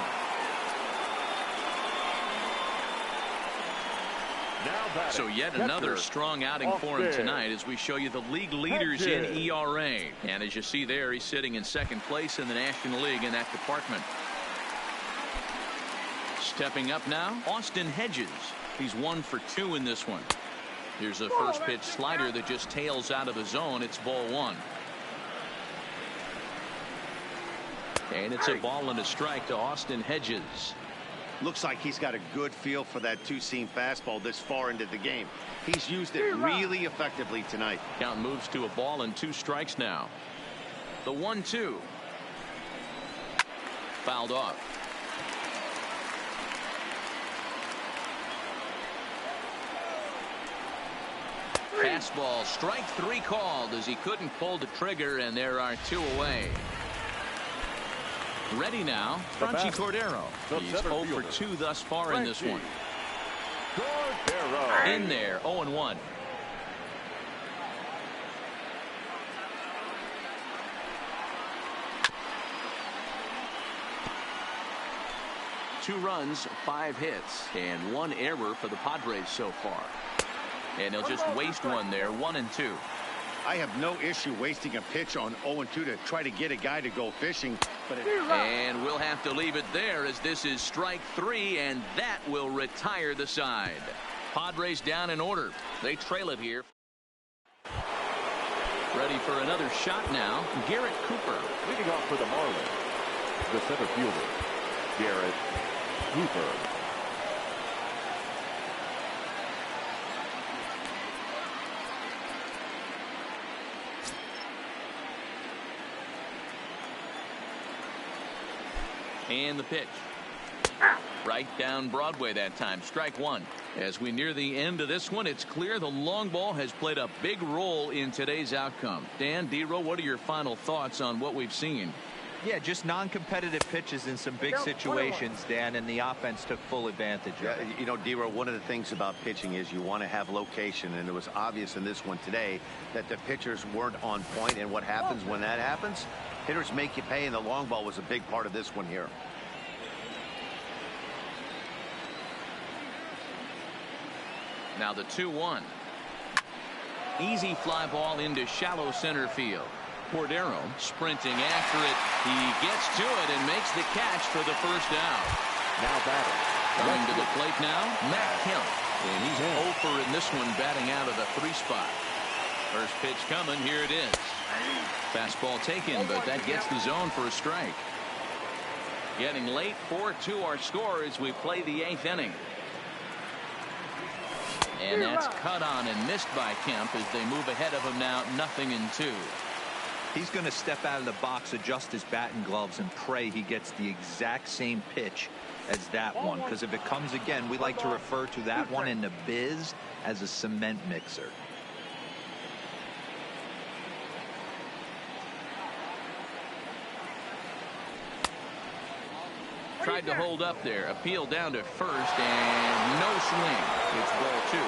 So yet another strong outing for him tonight as we show you the league leaders in ERA. And as you see there, he's sitting in 2nd place in the National League in that department. Stepping up now, Austin Hedges. He's 1 for 2 in this one. Here's a first pitch slider that just tails out of the zone. It's ball 1. And it's a ball and a strike to Austin Hedges. Looks like he's got a good feel for that two-seam fastball this far into the game. He's used it really effectively tonight. Count moves to a ball and 2 strikes now. The 1-2. Fouled off. Fastball, strike 3 called as he couldn't pull the trigger, and there are 2 away. Ready now, Franchy Cordero. He's 0 for 2 thus far in this one. In there, 0-1. Two runs, 5 hits, and 1 error for the Padres so far. And he'll just waste one there, 1-2. I have no issue wasting a pitch on 0-2 to try to get a guy to go fishing. And we'll have to leave it there as this is strike 3, and that will retire the side. Padres down in order. They trail it here. Ready for another shot now, Garrett Cooper. Leading off for the Marlins, the center fielder, Garrett Cooper. And the pitch. Right down Broadway that time. Strike 1. As we near the end of this one, it's clear the long ball has played a big role in today's outcome. Dan, D-Row, what are your final thoughts on what we've seen? Yeah, just non-competitive pitches in some big situations, Dan, and the offense took full advantage of it. You know, D-Row, one of the things about pitching is you want to have location, and it was obvious in this one today that the pitchers weren't on point, and what happens when that happens? Hitters make you pay, and the long ball was a big part of this one here. Now the 2-1. Easy fly ball into shallow center field. Cordero sprinting after it. He gets to it and makes the catch for the first out. Now batting. Coming to the plate now, Matt Kemp. And he's 0 for in this one, batting out of the 3 spot. First pitch coming, here it is. Fastball taken, but that gets the zone for a strike. Getting late, 4-2 our score as we play the 8th inning. And that's cut on and missed by Kemp as they move ahead of him now, 0-2. He's going to step out of the box, adjust his batting gloves, and pray he gets the exact same pitch as that one. Because if it comes again, we like to refer to that one in the biz as a cement mixer. Tried to hold up there. Appeal down to first, and no swing. It's ball 2.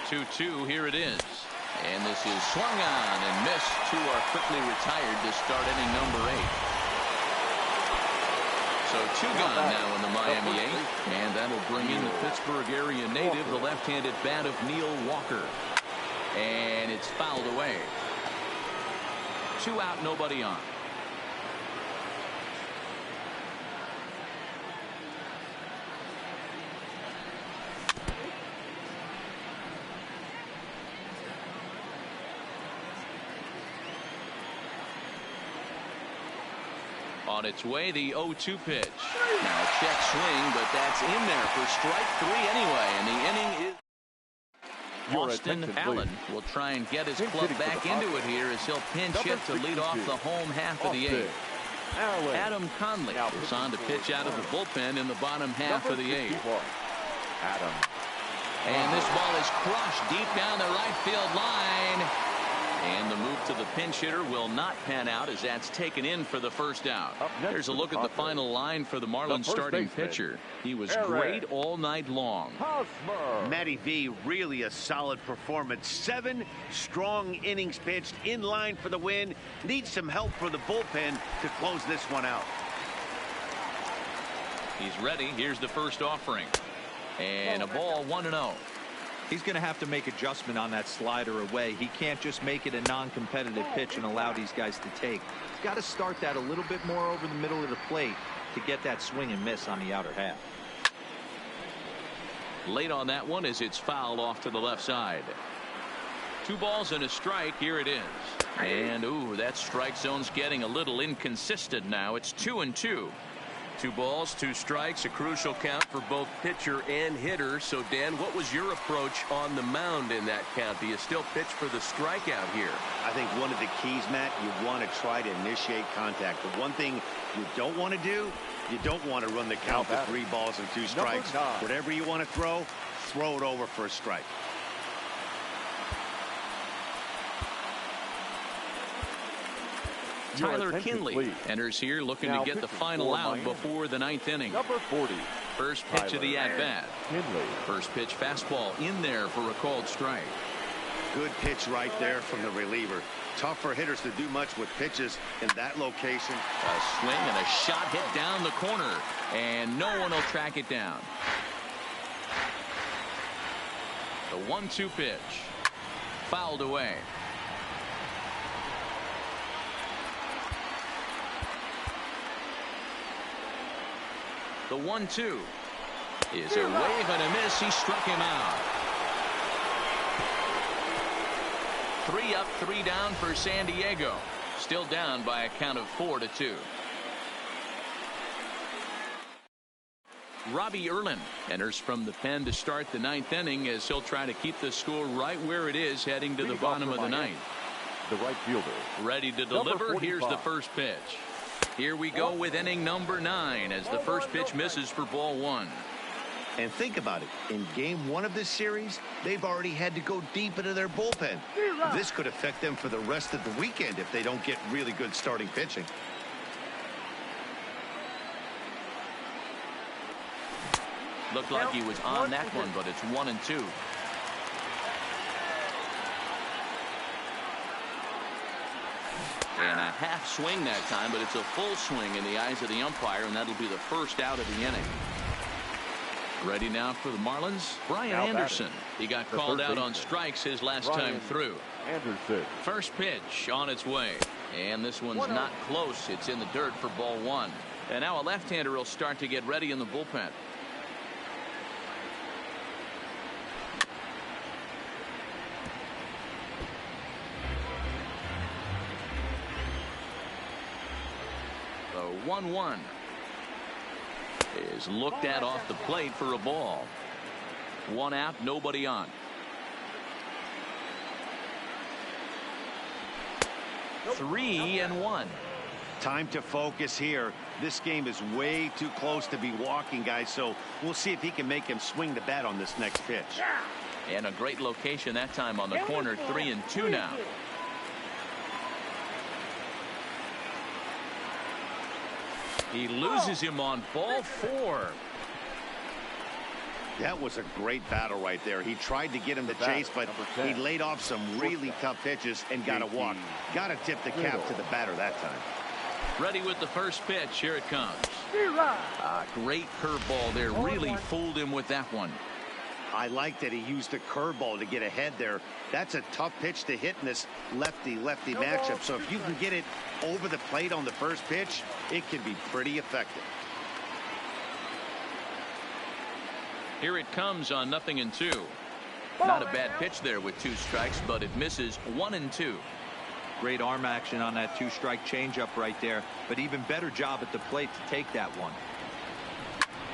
2-2. Here it is. And this is swung on and missed. Two are quickly retired to start inning number 8. So 2 gone now in the Miami 8th. And that'll bring in the Pittsburgh area native, the left-handed bat of Neil Walker. And it's fouled away. 2 out, nobody on. On its way, the 0-2 pitch. Now a check swing, but that's in there for strike 3 anyway, and the inning is. Austin Allen will try and get his club back into it here as he'll pinch hit to lead off the home half of the 8th. Adam Conley is on to pitch out of the bullpen in the bottom half of the 8th. Adam. And this ball is crushed deep down the right field line. And the move to the pinch hitter will not pan out as that's taken in for the first out. There's a look at the final line for the Marlins starting pitcher. He was great all night long. Matty V, really a solid performance. 7 strong innings pitched, in line for the win. Needs some help for the bullpen to close this one out. He's ready. Here's the first offering. And a ball 1-0. He's going to have to make adjustment on that slider away. He can't just make it a non-competitive pitch and allow these guys to take. He's got to start that a little bit more over the middle of the plate to get that swing and miss on the outer half. Late on that one as it's fouled off to the left side. 2 balls and a strike. Here it is. And ooh, that strike zone's getting a little inconsistent now. It's 2-2. 2 balls, 2 strikes, a crucial count for both pitcher and hitter. So, Dan, what was your approach on the mound in that count? Do you still pitch for the strikeout here? I think one of the keys, Matt, you want to try to initiate contact. The one thing you don't want to do, you don't want to run the count to 3 balls and 2 strikes. Whatever you want to throw it over for a strike. Tyler Kinley enters here looking to get the final out before the 9th inning. Number 40. First pitch of the at-bat. First pitch fastball in there for a called strike. Good pitch right there from the reliever. Tough for hitters to do much with pitches in that location. A swing and a shot hit down the corner, and no one will track it down. The 1-2 pitch. Fouled away. The 1-2 is a wave and a miss. He struck him out. 3 up, 3 down for San Diego. Still down by a count of 4-2. Robbie Erlin enters from the pen to start the 9th inning as he'll try to keep the score right where it is heading to the bottom of the 9th. The right fielder. Ready to deliver. Here's the first pitch. Here we go with inning number 9 as the first pitch misses for ball 1. And think about it. In game 1 of this series, they've already had to go deep into their bullpen. This could affect them for the rest of the weekend if they don't get really good starting pitching. Looked like he was on that one, but it's 1-2. And a half swing that time, but it's a full swing in the eyes of the umpire, and that'll be the first out of the inning. Ready now for the Marlins, Brian Anderson. He got called out on strikes his last time through. Anderson. First pitch on its way, and this one's not close. It's in the dirt for ball 1. And now a left-hander will start to get ready in the bullpen. The 1-1 is looked at off the plate for a ball. 1 out, nobody on. Three and 1. Time to focus here. This game is way too close to be walking, guys, so we'll see if he can make him swing the bat on this next pitch. And a great location that time on the corner. 3-2 now. He loses him on ball 4. That was a great battle right there. He tried to get him to chase, but he laid off some really tough pitches and got a walk. Got to tip the cap to the batter that time. Ready with the first pitch. Here it comes. Great curveball there. Really fooled him with that one. I like that he used the curveball to get ahead there. That's a tough pitch to hit in this lefty-lefty matchup. So if you can get it over the plate on the first pitch, it can be pretty effective. Here it comes on 0-2. Not a bad pitch there with 2 strikes, but it misses 1-2. Great arm action on that 2-strike changeup right there, but even better job at the plate to take that one.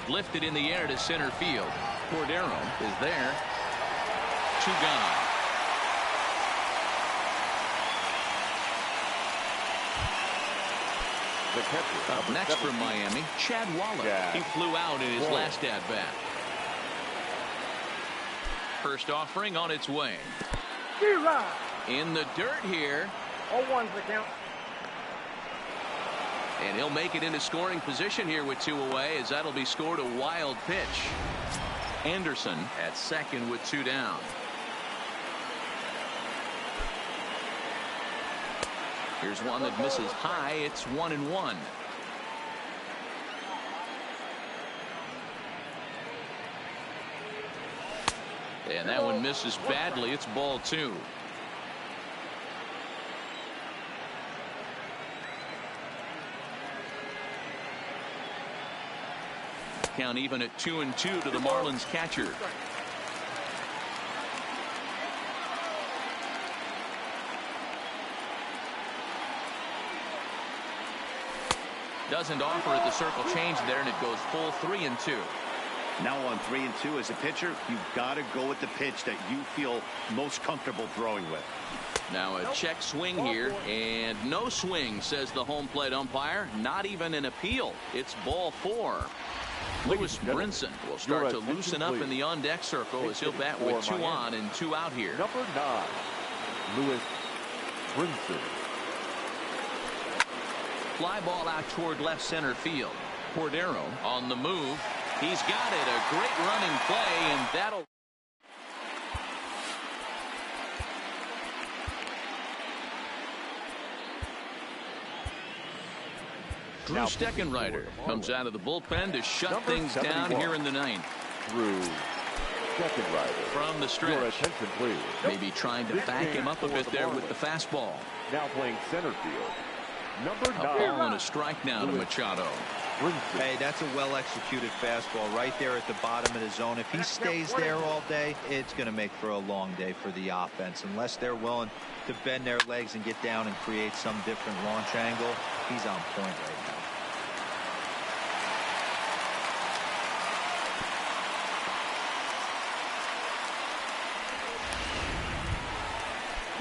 Lifted in the air to center field. Cordero is there. 2 gone. The catcher. Up next from Miami, Chad Waller. He flew out in his last at-bat. First offering on its way. In the dirt here. 0-1's the count. And he'll make it into scoring position here with 2 away, as that'll be scored a wild pitch. Anderson at second with 2 down. Here's one that misses high. It's 1-1. And that one misses badly. It's ball 2. Count even at 2-2 to the Marlins catcher. Doesn't offer at the circle change there, and it goes full 3-2. Now on 3-2 as a pitcher, you've got to go with the pitch that you feel most comfortable throwing with. Now a check swing here, and no swing, says the home plate umpire. Not even an appeal. It's ball 4. Lewis Brinson will start to loosen up in the on-deck circle as he'll bat with 2 on and 2 out here. Number 9, Lewis Brinson. Fly ball out toward left center field. Cordero on the move. He's got it. A great running play, and that'll... Drew Steckenrider comes out of the bullpen to shut things down here in the 9th. Drew Steckenrider. From the stretch. Your attention, please. Maybe trying to back him up a bit there with the fastball. Now playing center field. Number 9. A ball and a strike now to Machado. Hey, that's a well-executed fastball right there at the bottom of the zone. If he stays there all day, it's going to make for a long day for the offense. Unless they're willing to bend their legs and get down and create some different launch angle, he's on point right now.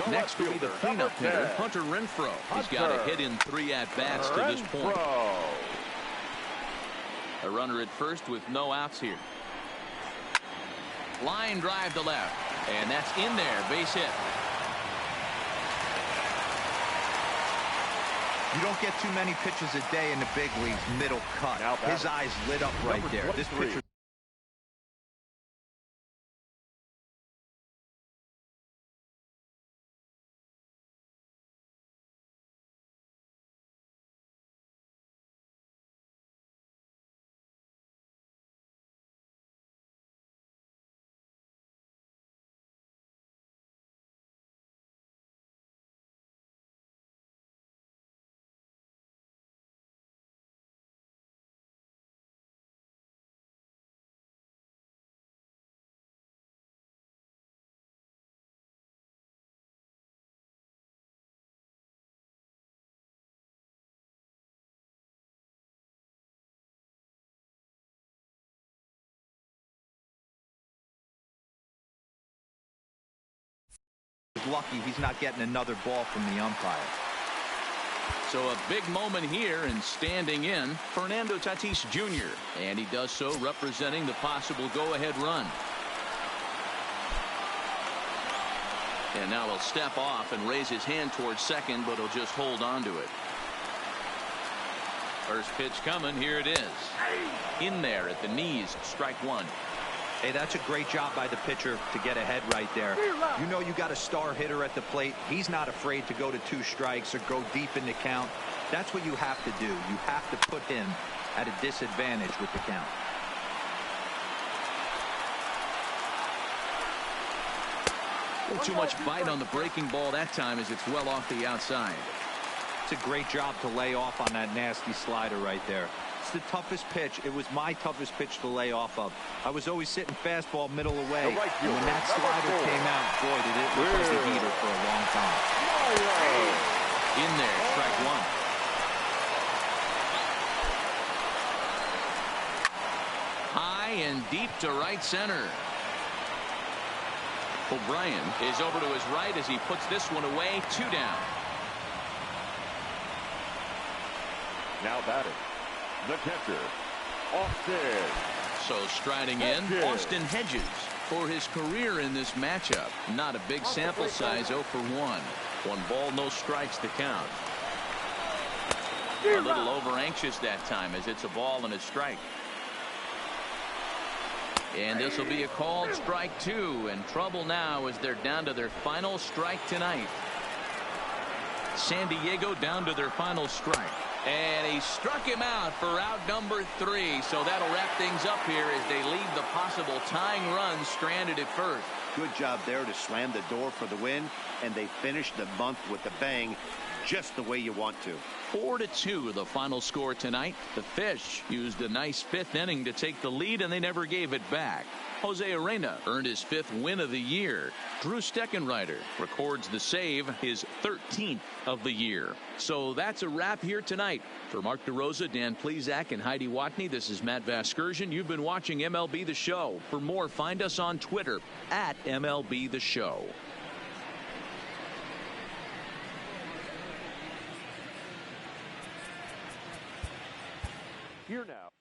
Next will be the cleanup hitter, Hunter Renfroe. He's got a hit in 3 at-bats to this point. A runner at first with no outs here. Line drive to left, and that's in there. Base hit. You don't get too many pitches a day in the big leagues. Middle cut. His eyes lit up right there. This pitcher. Lucky he's not getting another ball from the umpire. So a big moment here, and standing in, Fernando Tatis Jr. And he does so representing the possible go-ahead run. And now he'll step off and raise his hand towards second, but he'll just hold on to it. First pitch coming. Here it is. In there at the knees. Strike 1. Hey, that's a great job by the pitcher to get ahead right there. You know you got a star hitter at the plate. He's not afraid to go to 2 strikes or go deep in the count. That's what you have to do. You have to put him at a disadvantage with the count. A little too much bite on the breaking ball that time as it's well off the outside. It's a great job to lay off on that nasty slider right there. It's the toughest pitch. It was my toughest pitch to lay off of. I was always sitting fastball middle away. And when that slider came out, boy, did it look like a heater for a long time. In there, strike 1. High and deep to right center. O'Brien is over to his right as he puts this one away. 2 down. Now batting, the catcher, Austin. So striding in, Austin Hedges for his career in this matchup. Not a big sample size, 0 for 1. 1 ball, no strikes to count. A little over anxious that time as it's a ball and a strike. And this will be a called strike 2, and trouble now as they're down to their final strike tonight. San Diego down to their final strike. And he struck him out for out number 3. So that'll wrap things up here as they leave the possible tying run stranded at first. Good job there to slam the door for the win, and they finished the month with a bang, just the way you want to. 4-2 the final score tonight. The Fish used a nice 5th inning to take the lead, and they never gave it back. Jose Arena earned his 5th win of the year. Drew Steckenrider records the save, his 13th of the year. So that's a wrap here tonight. For Mark DeRosa, Dan Plesac, and Heidi Watney, this is Matt Vasgersian. You've been watching MLB The Show. For more, find us on Twitter at MLB The Show. Here now.